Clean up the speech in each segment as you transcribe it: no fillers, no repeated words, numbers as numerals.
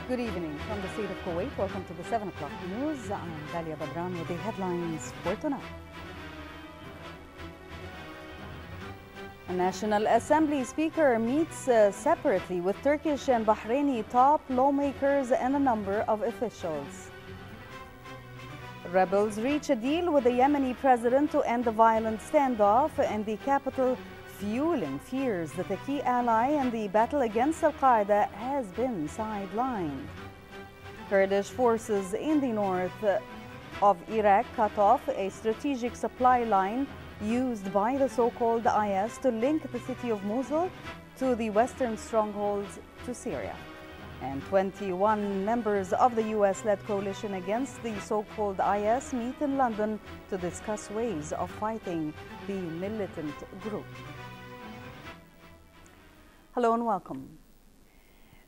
Good evening from the State of Kuwait. Welcome to the 7 o'clock news. I'm Dalia Badran with the headlines for tonight. A National Assembly Speaker meets separately with Turkish and Bahraini top lawmakers and a number of officials. Rebels reach a deal with the Yemeni president to end the violent standoff in the capital, fueling fears that a key ally in the battle against Al-Qaeda has been sidelined. Kurdish forces in the north of Iraq cut off a strategic supply line used by the so-called IS to link the city of Mosul to the western strongholds to Syria. And 21 members of the US-led coalition against the so-called IS meet in London to discuss ways of fighting the militant group. Hello and welcome.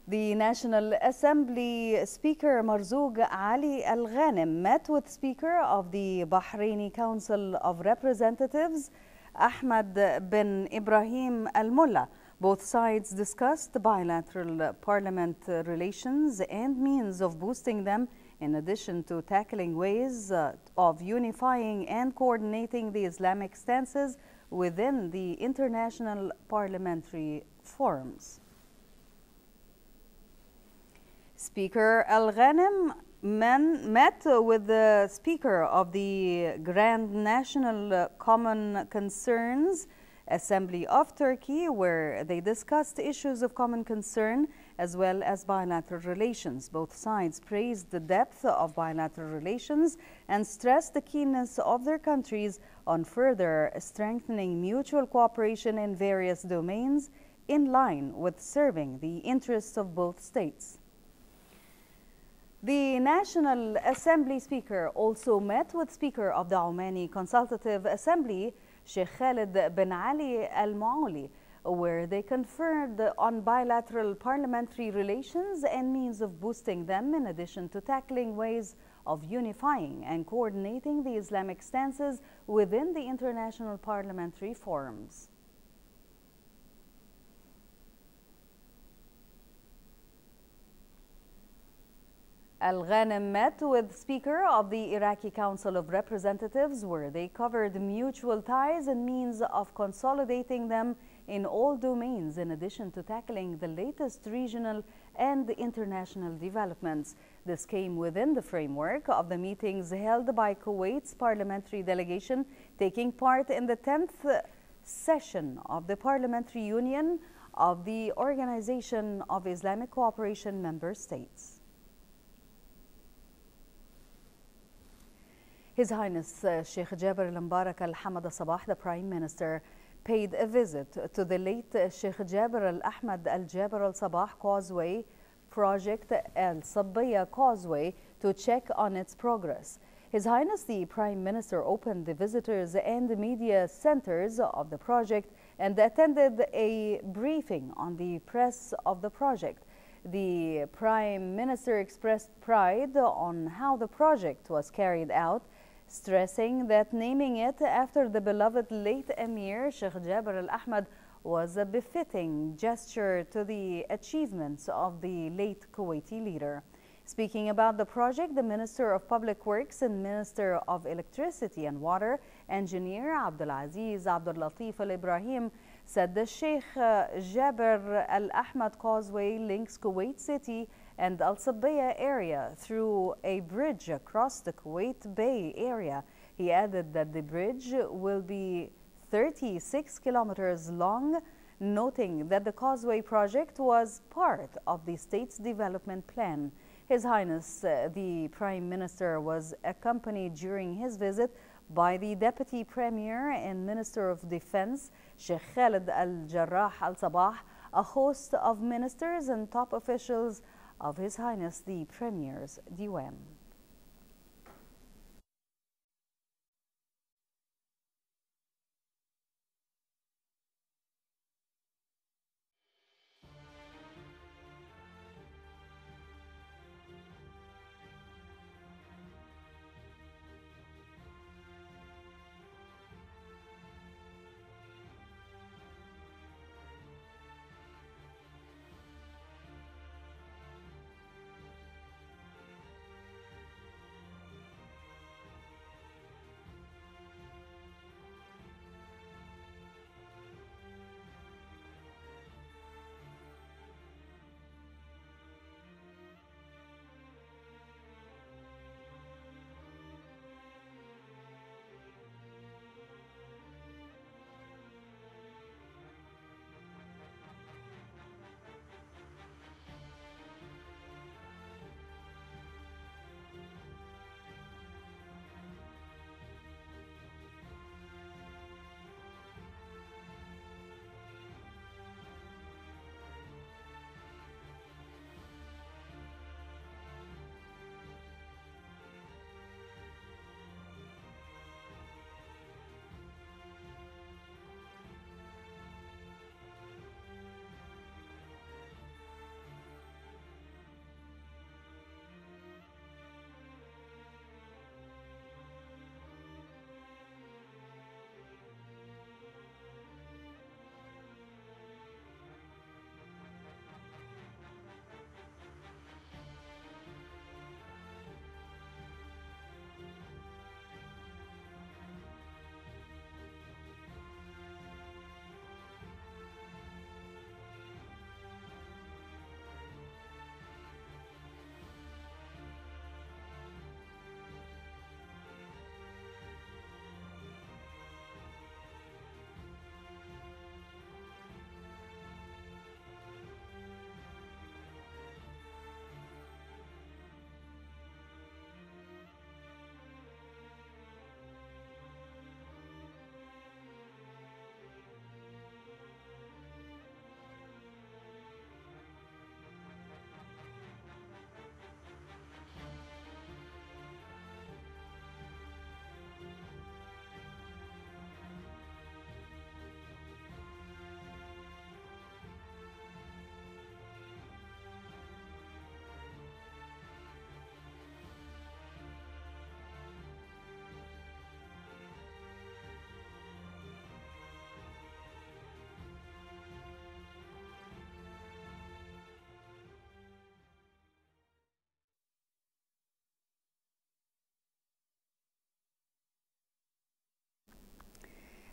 The National Assembly Speaker Marzouk Ali Al Ghanem met with Speaker of the Bahraini Council of Representatives Ahmed bin Ibrahim Al Mullah. Both sides discussed bilateral parliament relations and means of boosting them, in addition to tackling ways of unifying and coordinating the Islamic stances within the international parliamentary forums. Speaker Al Ghanem met with the Speaker of the Grand National Common Concerns Assembly of Turkey, where they discussed issues of common concern as well as bilateral relations. Both sides praised the depth of bilateral relations and stressed the keenness of their countries on further strengthening mutual cooperation in various domains in line with serving the interests of both states. The National Assembly Speaker also met with Speaker of the Omani Consultative Assembly, Sheikh Khalid bin Ali Al Mauli, where they conferred on bilateral parliamentary relations and means of boosting them, in addition to tackling ways of unifying and coordinating the Islamic stances within the international parliamentary forums. Al Ghanem met with Speaker of the Iraqi Council of Representatives, where they covered mutual ties and means of consolidating them in all domains, in addition to tackling the latest regional and international developments. This came within the framework of the meetings held by Kuwait's parliamentary delegation taking part in the 10th session of the Parliamentary Union of the Organization of Islamic Cooperation Member States. His Highness Sheikh Jaber al-Mbarak al-Hamad al-Sabah, the Prime Minister, paid a visit to the late Sheikh Jaber al-Ahmad al-Jaber al-Sabah Causeway project, Al-Sabbiya Causeway, to check on its progress. His Highness the Prime Minister opened the visitors and the media centers of the project and attended a briefing on the press of the project. The Prime Minister expressed pride on how the project was carried out, stressing that naming it after the beloved late Emir Sheikh Jaber al-Ahmad was a befitting gesture to the achievements of the late Kuwaiti leader. Speaking about the project, the Minister of Public Works and Minister of Electricity and Water, Engineer Abdulaziz Abdul Latif Al-Ibrahim, said the Sheikh Jaber al-Ahmad Causeway links Kuwait City and Al-Sabbiya area through a bridge across the Kuwait Bay area. He added that the bridge will be 36 kilometers long, noting that the Causeway project was part of the state's development plan. His Highness the Prime Minister was accompanied during his visit by the Deputy Premier and Minister of Defense, Sheikh Khalid Al-Jarrah Al-Sabah, a host of ministers and top officials of His Highness the Premier's Diwan.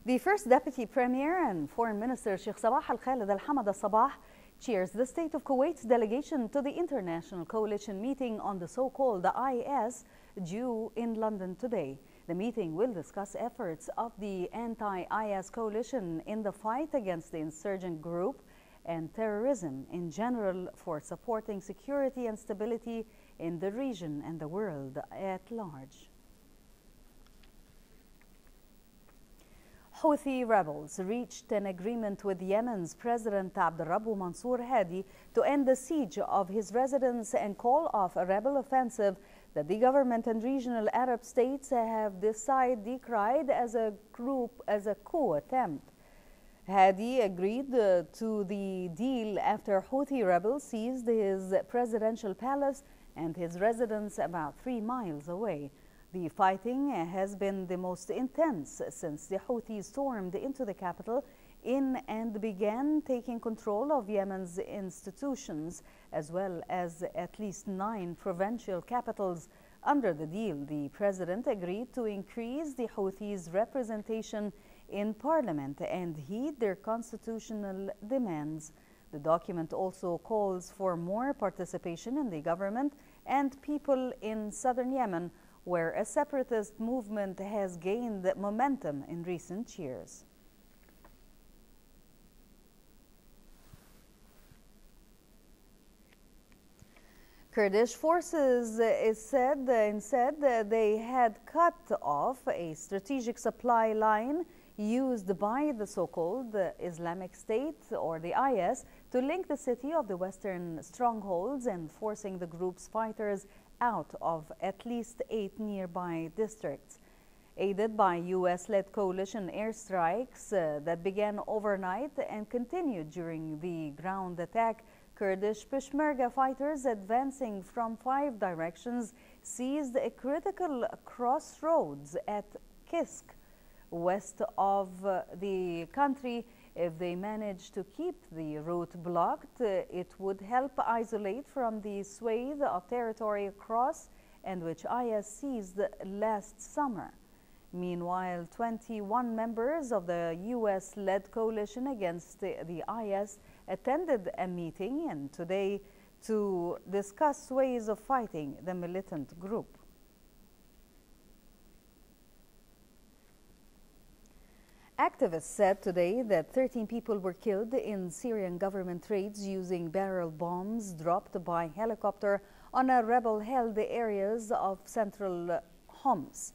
The First Deputy Premier and Foreign Minister Sheikh Sabah Al-Khalid Al-Hamad Al-Sabah cheers the State of Kuwait's delegation to the International Coalition meeting on the so-called IS due in London today. The meeting will discuss efforts of the anti-IS coalition in the fight against the insurgent group and terrorism in general for supporting security and stability in the region and the world at large. Houthi rebels reached an agreement with Yemen's President Abdurrabbu Mansour Hadi to end the siege of his residence and call off a rebel offensive that the government and regional Arab states have decried as a coup attempt. Hadi agreed to the deal after Houthi rebels seized his presidential palace and his residence about 3 miles away. The fighting has been the most intense since the Houthis stormed into the capital and began taking control of Yemen's institutions, as well as at least 9 provincial capitals. Under the deal, the president agreed to increase the Houthis' representation in parliament and heed their constitutional demands. The document also calls for more participation in the government and people in southern Yemen, where a separatist movement has gained momentum in recent years. Kurdish forces said they had cut off a strategic supply line used by the so-called Islamic State or the IS to link the city of the western strongholds and forcing the group's fighters out of at least 8 nearby districts. Aided by US-led coalition airstrikes that began overnight and continued during the ground attack, Kurdish Peshmerga fighters advancing from 5 directions seized a critical crossroads at Kisk, west of the country. If they manage to keep the route blocked, it would help isolate from the swathe of territory across and which IS seized last summer. Meanwhile, 21 members of the US-led coalition against the IS attended a meeting and today to discuss ways of fighting the militant group. Activists said today that 13 people were killed in Syrian government raids using barrel bombs dropped by helicopter on a rebel-held areas of central Homs.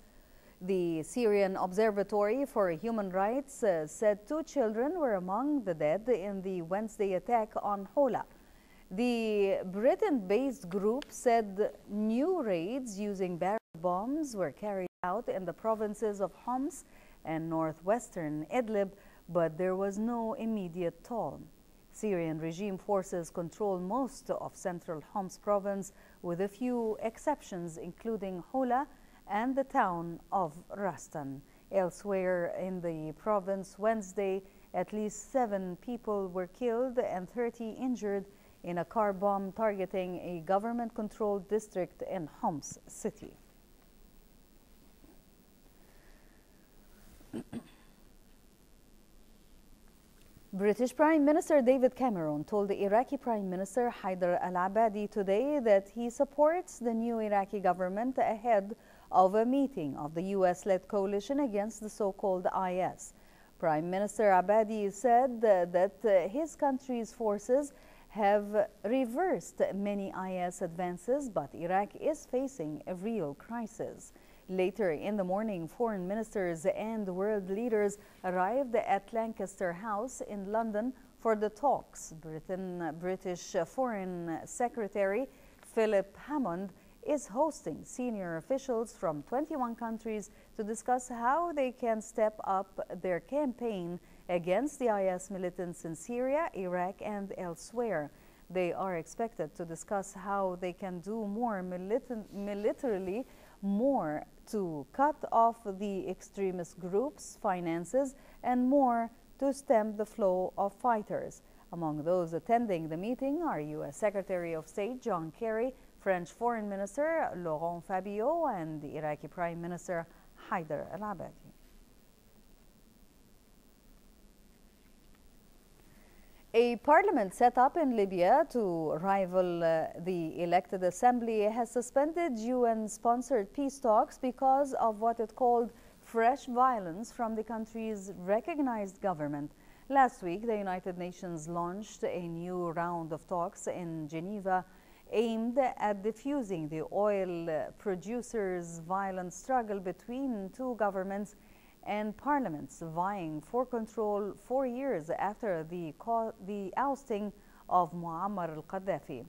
The Syrian Observatory for Human Rights said 2 children were among the dead in the Wednesday attack on Hola. The Britain-based group said new raids using barrel bombs were carried out in the provinces of Homs and northwestern Idlib, but there was no immediate toll. Syrian regime forces control most of central Homs province, with a few exceptions, including Hola and the town of Rastan. Elsewhere in the province, Wednesday, at least 7 people were killed and 30 injured in a car bomb targeting a government-controlled district in Homs city. British Prime Minister David Cameron told the Iraqi Prime Minister Haider al-Abadi today that he supports the new Iraqi government ahead of a meeting of the US-led coalition against the so-called IS. Prime Minister Abadi said that his country's forces have reversed many IS advances, but Iraq is facing a real crisis. Later in the morning, foreign ministers and world leaders arrived at Lancaster House in London for the talks. British Foreign Secretary Philip Hammond is hosting senior officials from 21 countries to discuss how they can step up their campaign against the IS militants in Syria, Iraq, and elsewhere. They are expected to discuss how they can do more militarily, more to cut off the extremist groups' finances, and more to stem the flow of fighters. Among those attending the meeting are U.S. Secretary of State John Kerry, French Foreign Minister Laurent Fabius, and the Iraqi Prime Minister Haider al-Abadi. A parliament set up in Libya to rival the elected assembly has suspended UN-sponsored peace talks because of what it called fresh violence from the country's recognized government. Last week, the United Nations launched a new round of talks in Geneva aimed at diffusing the oil producers' violent struggle between two governments and parliaments vying for control 4 years after the ousting of Muammar al-Gaddafi.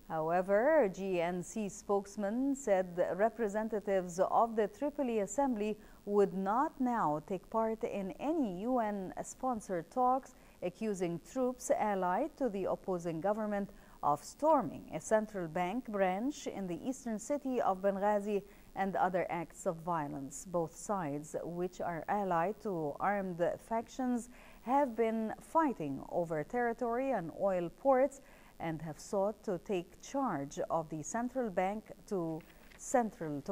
However, GNC spokesman said representatives of the Tripoli Assembly would not now take part in any UN-sponsored talks, accusing troops allied to the opposing government of storming a central bank branch in the eastern city of Benghazi and other acts of violence. Both sides, which are allied to armed factions, have been fighting over territory and oil ports and have sought to take charge of the central bank to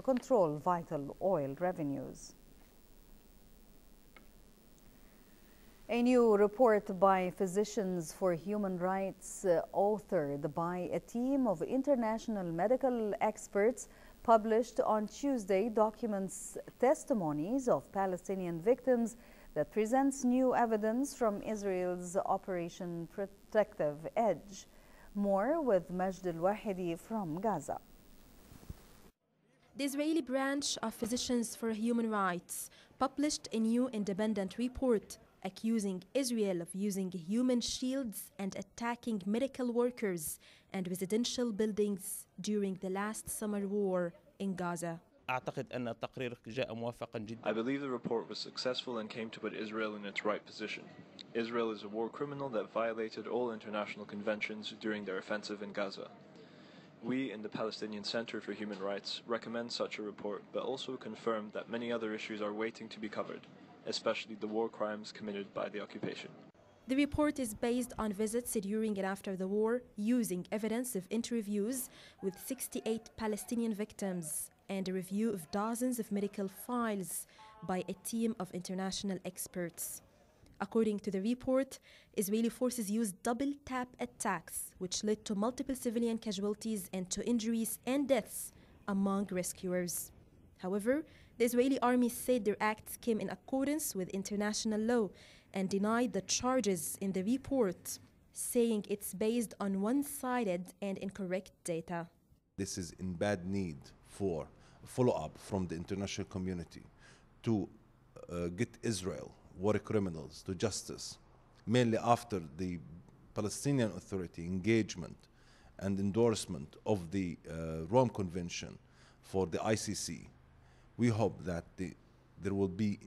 control vital oil revenues. A new report by Physicians for Human Rights, authored by a team of international medical experts, published on Tuesday, documents testimonies of Palestinian victims that presents new evidence from Israel's Operation Protective Edge. More with Majd al-Wahidi from Gaza. The Israeli branch of Physicians for Human Rights published a new independent report accusing Israel of using human shields and attacking medical workers and residential buildings during the last summer war in Gaza. I believe the report was successful and came to put Israel in its right position. Israel is a war criminal that violated all international conventions during their offensive in Gaza. We in the Palestinian Center for Human Rights recommend such a report, but also confirm that many other issues are waiting to be covered, especially the war crimes committed by the occupation. The report is based on visits during and after the war, using evidence of interviews with 68 Palestinian victims and a review of dozens of medical files by a team of international experts. According to the report, Israeli forces used double-tap attacks, which led to multiple civilian casualties and to injuries and deaths among rescuers. However, the Israeli army said their acts came in accordance with international law and denied the charges in the report, saying it's based on one-sided and incorrect data. This is in bad need for follow-up from the international community to get Israel war criminals to justice, mainly after the Palestinian Authority engagement and endorsement of the Rome Convention for the ICC. We hope that there will be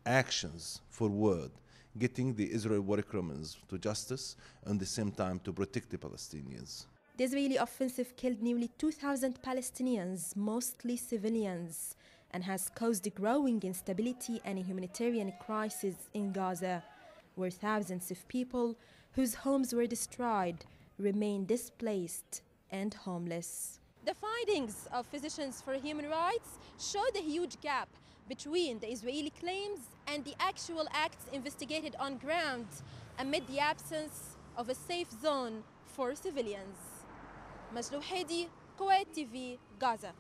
actions forward, getting the Israeli war criminals to justice and at the same time to protect the Palestinians. The Israeli offensive killed nearly 2,000 Palestinians, mostly civilians, and has caused growing instability and a humanitarian crisis in Gaza, where thousands of people whose homes were destroyed remain displaced and homeless. The findings of Physicians for Human Rights show the huge gap between the Israeli claims and the actual acts investigated on ground amid the absence of a safe zone for civilians. Majd al-Wahidi, Kuwait TV, Gaza.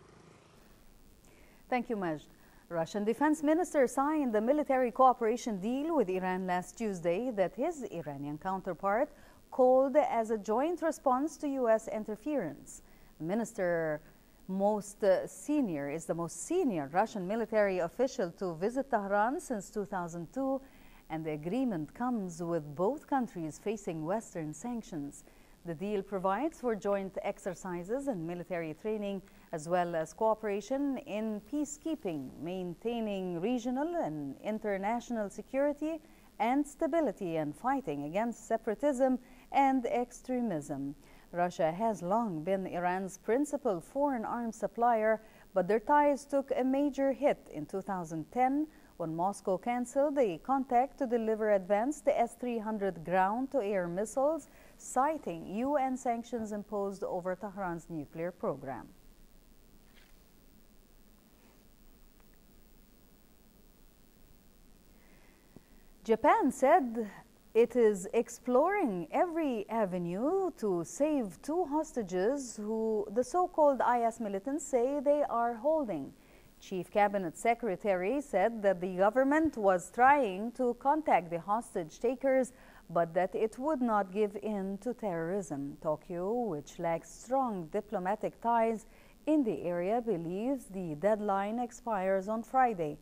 Thank you, Majd. Russian Defense Minister signed the military cooperation deal with Iran last Tuesday that his Iranian counterpart called as a joint response to U.S. interference. The minister is the most senior Russian military official to visit Tehran since 2002, and the agreement comes with both countries facing Western sanctions. The deal provides for joint exercises and military training, as well as cooperation in peacekeeping, maintaining regional and international security and stability, and fighting against separatism and extremism. Russia has long been Iran's principal foreign arms supplier, but their ties took a major hit in 2010 when Moscow canceled a contract to deliver advanced S-300 ground-to-air missiles, citing UN sanctions imposed over Tehran's nuclear program. Japan said It is exploring every avenue to save two hostages who the so-called IS militants say they are holding. Chief Cabinet Secretary said that the government was trying to contact the hostage takers, but that it would not give in to terrorism. Tokyo, which lacks strong diplomatic ties in the area, believes the deadline expires on Friday.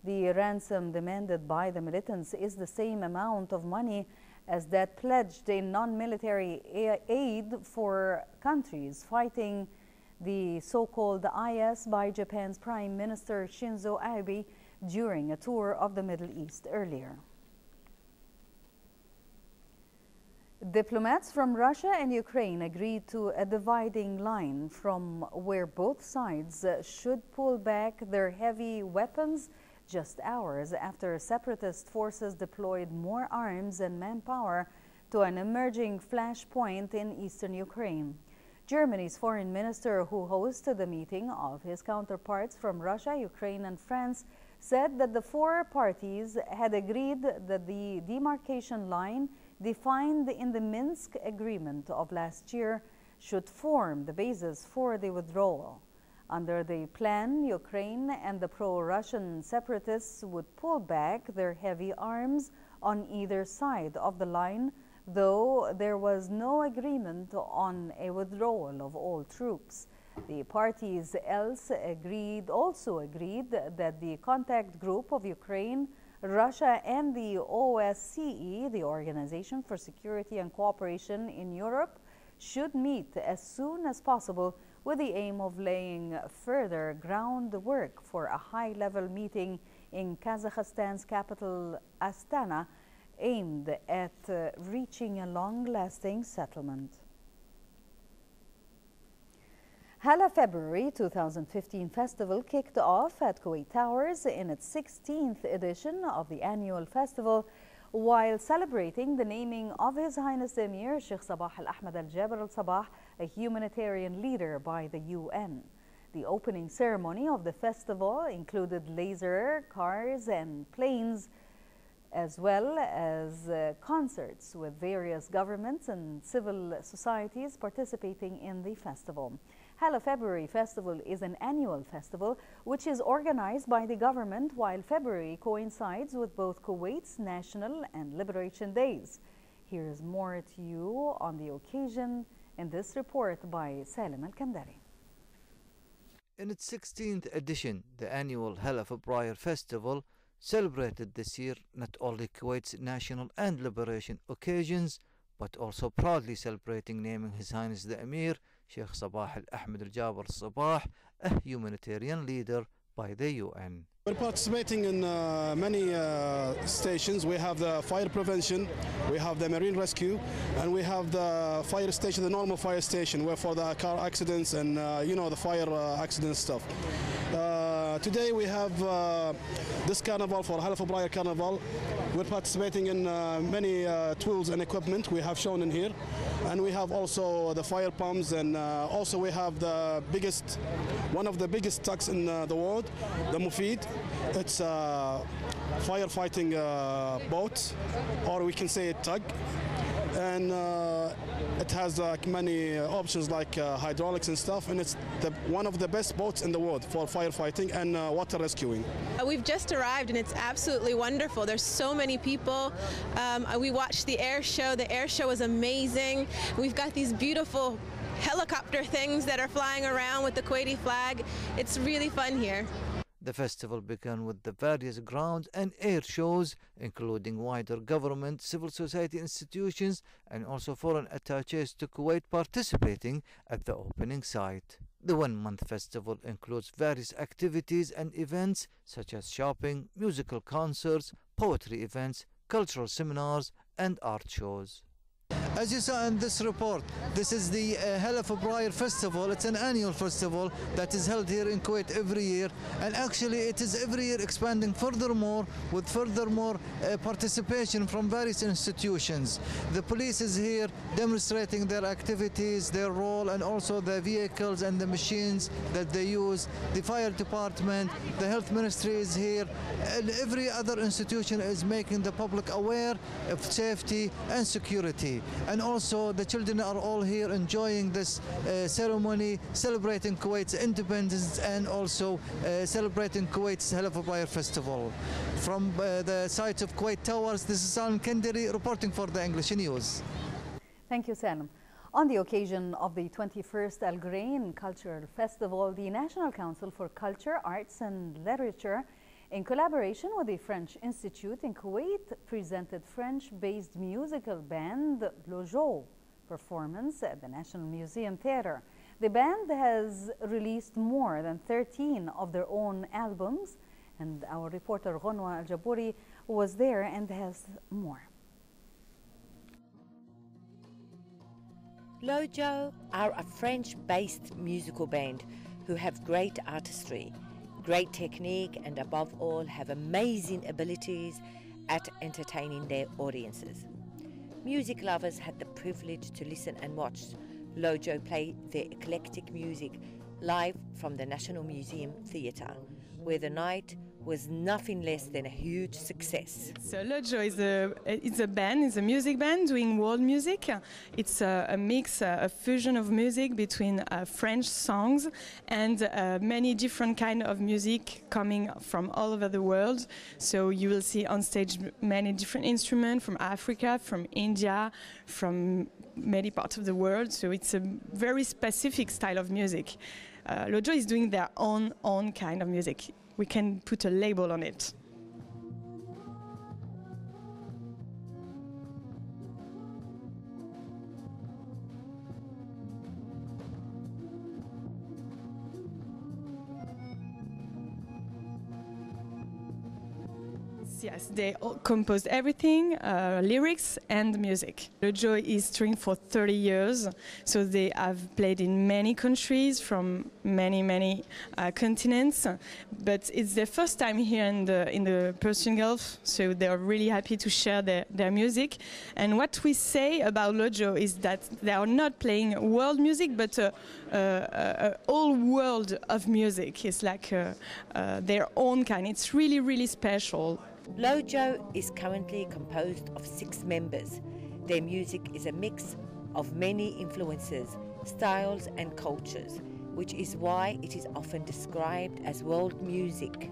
The ransom demanded by the militants is the same amount of money as that pledged in non-military aid for countries fighting the so-called IS by Japan's Prime Minister Shinzo Abe during a tour of the Middle East earlier. Diplomats from Russia and Ukraine agreed to a dividing line from where both sides should pull back their heavy weapons just hours after separatist forces deployed more arms and manpower to an emerging flashpoint in eastern Ukraine. Germany's foreign minister, who hosted the meeting of his counterparts from Russia, Ukraine, and France, said that the four parties had agreed that the demarcation line defined in the Minsk agreement of last year should form the basis for the withdrawal. Under the plan, Ukraine and the pro-Russian separatists would pull back their heavy arms on either side of the line, though there was no agreement on a withdrawal of all troops. The parties also agreed that the contact group of Ukraine, Russia, and the OSCE, the Organization for Security and Cooperation in Europe, should meet as soon as possible with the aim of laying further groundwork for a high-level meeting in Kazakhstan's capital, Astana, aimed at reaching a long-lasting settlement. Hala February 2015 festival kicked off at Kuwait Towers in its 16th edition of the annual festival, while celebrating the naming of His Highness the Emir Sheikh Sabah Al-Ahmad Al-Jaber Al-Sabah, a humanitarian leader by the UN. The opening ceremony of the festival included laser cars and planes, as well as concerts with various governments and civil societies participating in the festival. Hala February Festival is an annual festival which is organized by the government, while February coincides with both Kuwait's National and Liberation Days. Here is more to you on the occasion in this report by Salim Al-Kandari. In its 16th edition, the annual Hala February Festival celebrated this year not only Kuwait's national and liberation occasions, but also proudly celebrating naming His Highness the Emir Sheikh Sabah Al-Ahmad Al-Jaber Al-Sabah, a humanitarian leader by the UN. We're participating in many stations. We have the fire prevention, we have the marine rescue, and we have the fire station, the normal fire station, where for the car accidents and the fire accident stuff. Today we have this carnival for Hala February Carnival. We're participating in many tools and equipment we have shown in here, and we have also the fire pumps, and also we have the one of the biggest tugs in the world, the Mufid. It's a firefighting boat, or we can say a tug, and it has many options like hydraulics and stuff, and it's one of the best boats in the world for firefighting and water rescuing. We've just arrived and it's absolutely wonderful. There's so many people. We watched the air show. The air show was amazing. We've got these beautiful helicopter things that are flying around with the Kuwaiti flag. It's really fun here. The festival began with the various ground and air shows, including wider government, civil society institutions, and also foreign attaches to Kuwait participating at the opening site. The one-month festival includes various activities and events such as shopping, musical concerts, poetry events, cultural seminars, and art shows. As you saw in this report, this is the Hell of a Briar Festival. It's an annual festival that is held here in Kuwait every year, and actually it is every year expanding furthermore with furthermore participation from various institutions. The police is here demonstrating their activities, their role, and also the vehicles and the machines that they use. The fire department, the health ministry is here, and every other institution is making the public aware of safety and security. And also the children are all here enjoying this ceremony, celebrating Kuwait's independence and also celebrating Kuwait's Hell of a Briar Festival. From the site of Kuwait Towers, this is Salim Kenderi reporting for the English News. Thank you, Salim. On the occasion of the 21st Al Grain Cultural Festival, the National Council for Culture, Arts and Literature, in collaboration with the French Institute in Kuwait, presented French-based musical band Lojo performance at the National Museum Theatre. The band has released more than 13 of their own albums, and our reporter Ghanwa Al-Jabouri was there and has more. Lojo are a French-based musical band who have great artistry, great technique, and above all have amazing abilities at entertaining their audiences. Music lovers had the privilege to listen and watch Lojo play their eclectic music live from the National Museum Theatre, where the night was nothing less than a huge success. So Lojo is a band, it's a music band doing world music. It's a mix, a fusion of music between French songs and many different kind of music coming from all over the world. So you will see on stage many different instruments from Africa, from India, from many parts of the world. So it's a very specific style of music. Lojo is doing their own kind of music. We can put a label on it. Yes, they all composed everything, lyrics and music. Lojo is touring for 30 years, so they have played in many countries from many continents. But it's their first time here in the Persian Gulf, so they are really happy to share their music. And what we say about Lojo is that they are not playing world music, but a whole world of music. It's like their own kind. It's really special. Lojo is currently composed of 6 members. Their music is a mix of many influences, styles and cultures, which is why it is often described as world music.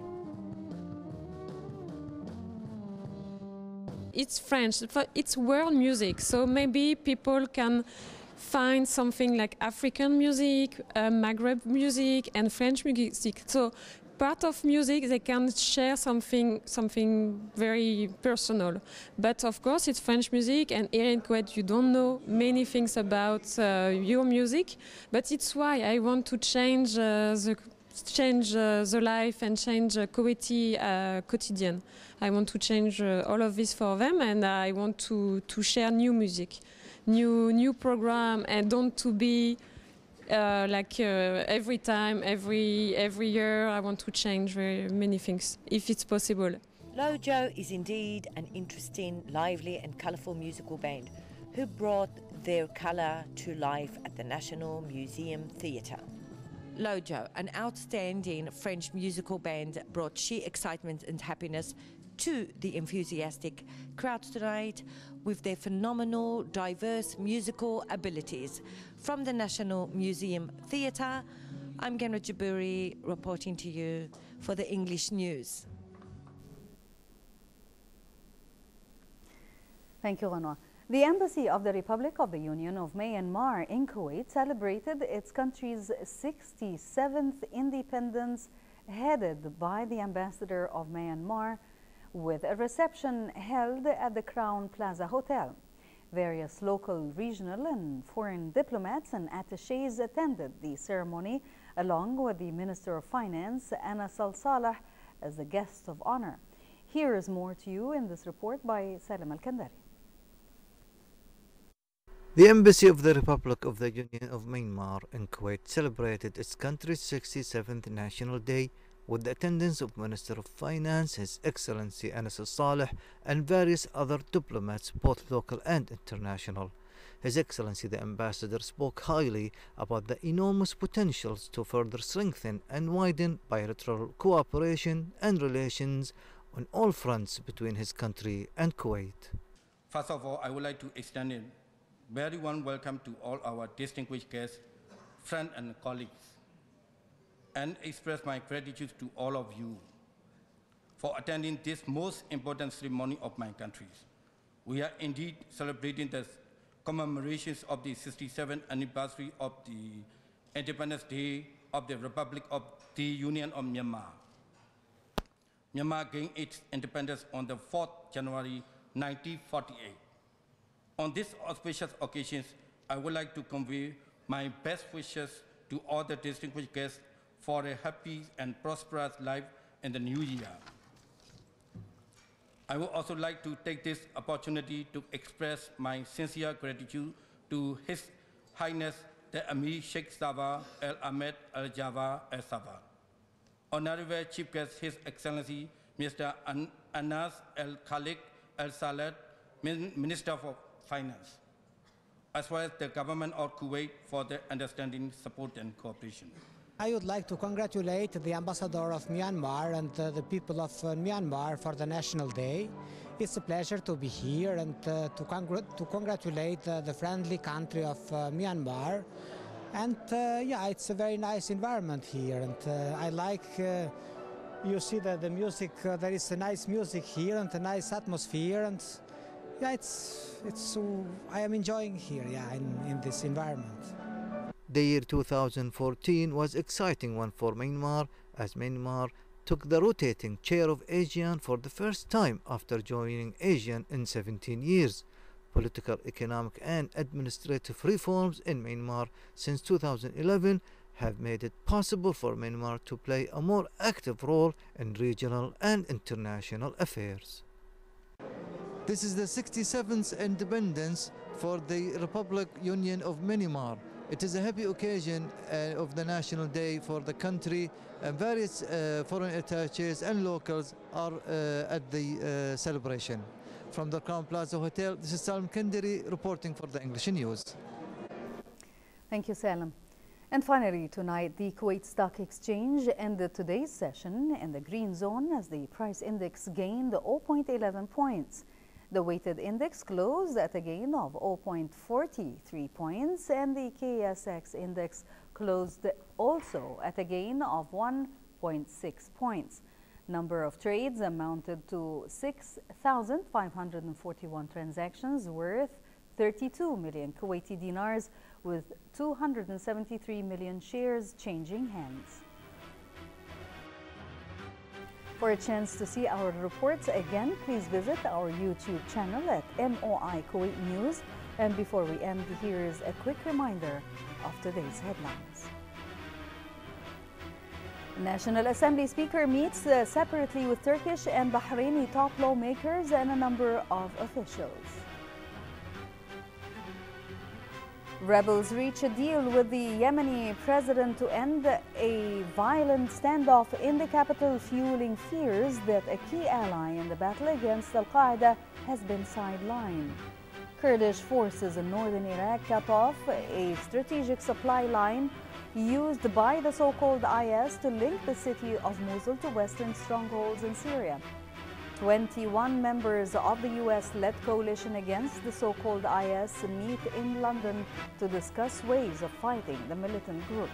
It's French, it's world music, so maybe people can find something like African music, Maghreb music and French music. So part of music they can share something very personal, but of course it's French music, and here in Kuwait you don't know many things about your music, but it's why I want to change the life and change Kuwaiti quotidien. I want to change all of this for them, and I want to share new music, new program, and don't to be every time, every year, I want to change very many things, if it's possible. Lojo is indeed an interesting, lively and colourful musical band who brought their colour to life at the National Museum Theatre. Lojo, an outstanding French musical band, brought sheer excitement and happiness to the enthusiastic crowd tonight with their phenomenal, diverse musical abilities. From the National Museum Theatre, I'm Ghanwa Al-Jabouri reporting to you for the English News. Thank you, Ghanwa. The Embassy of the Republic of the Union of Myanmar in Kuwait celebrated its country's 67th independence, headed by the Ambassador of Myanmar, with a reception held at the Crown Plaza Hotel. Various local, regional and foreign diplomats and attachés attended the ceremony, along with the Minister of Finance, Anas Al-Saleh, as the guest of honor. Here is more to you in this report by Salim Al-Kenderi. The Embassy of the Republic of the Union of Myanmar in Kuwait celebrated its country's 67th National Day with the attendance of Minister of Finance, His Excellency Anas Saleh, and various other diplomats, both local and international. His Excellency the Ambassador spoke highly about the enormous potentials to further strengthen and widen bilateral cooperation and relations on all fronts between his country and Kuwait. First of all, I would like to extend a very warm welcome to all our distinguished guests, friends and colleagues, and express my gratitude to all of you for attending this most important ceremony of my country. We are indeed celebrating the commemorations of the 67th anniversary of the Independence Day of the Republic of the Union of Myanmar. Myanmar gained its independence on the 4th January 1948. On this auspicious occasion, I would like to convey my best wishes to all the distinguished guests for a happy and prosperous life in the new year. I would also like to take this opportunity to express my sincere gratitude to His Highness the Amir Sheikh Sabah Al Ahmed Al Java Al Sabah, Honorary Chief Guest His Excellency Mr. Anas Al Khalik Al Saleh, Minister of Finance, as well as the government of Kuwait for their understanding, support and cooperation. I would like to congratulate the Ambassador of Myanmar and the people of Myanmar for the National Day. It's a pleasure to be here and to congratulate the friendly country of Myanmar. And yeah, it's a very nice environment here, and I like, you see that the music, there is a nice music here and a nice atmosphere, and yeah, I am enjoying here, yeah, in this environment. The year 2014 was an exciting one for Myanmar, as Myanmar took the rotating chair of ASEAN for the first time after joining ASEAN in 17 years. Political, economic and administrative reforms in Myanmar since 2011 have made it possible for Myanmar to play a more active role in regional and international affairs. This is the 67th independence for the Republic Union of Myanmar. It is a happy occasion of the National Day for the country, and various foreign attaches and locals are at the celebration. From the Crown Plaza Hotel, this is Salim Kandiri reporting for the English News. Thank you, Salim. And finally, tonight, the Kuwait Stock Exchange ended today's session in the green zone as the price index gained 0.11 points. The weighted index closed at a gain of 0.43 points, and the KSX index closed also at a gain of 1.6 points. Number of trades amounted to 6,541 transactions worth 32 million Kuwaiti dinars, with 273 million shares changing hands. For a chance to see our reports again, please visit our YouTube channel at MOI Kuwait News. And before we end, here is a quick reminder of today's headlines. National Assembly Speaker meets separately with Turkish and Bahraini top lawmakers and a number of officials. Rebels reach a deal with the Yemeni president to end a violent standoff in the capital, fueling fears that a key ally in the battle against Al-Qaeda has been sidelined. Kurdish forces in northern Iraq cut off a strategic supply line used by the so-called IS to link the city of Mosul to western strongholds in Syria. 21 members of the US-led coalition against the so-called IS meet in London to discuss ways of fighting the militant group.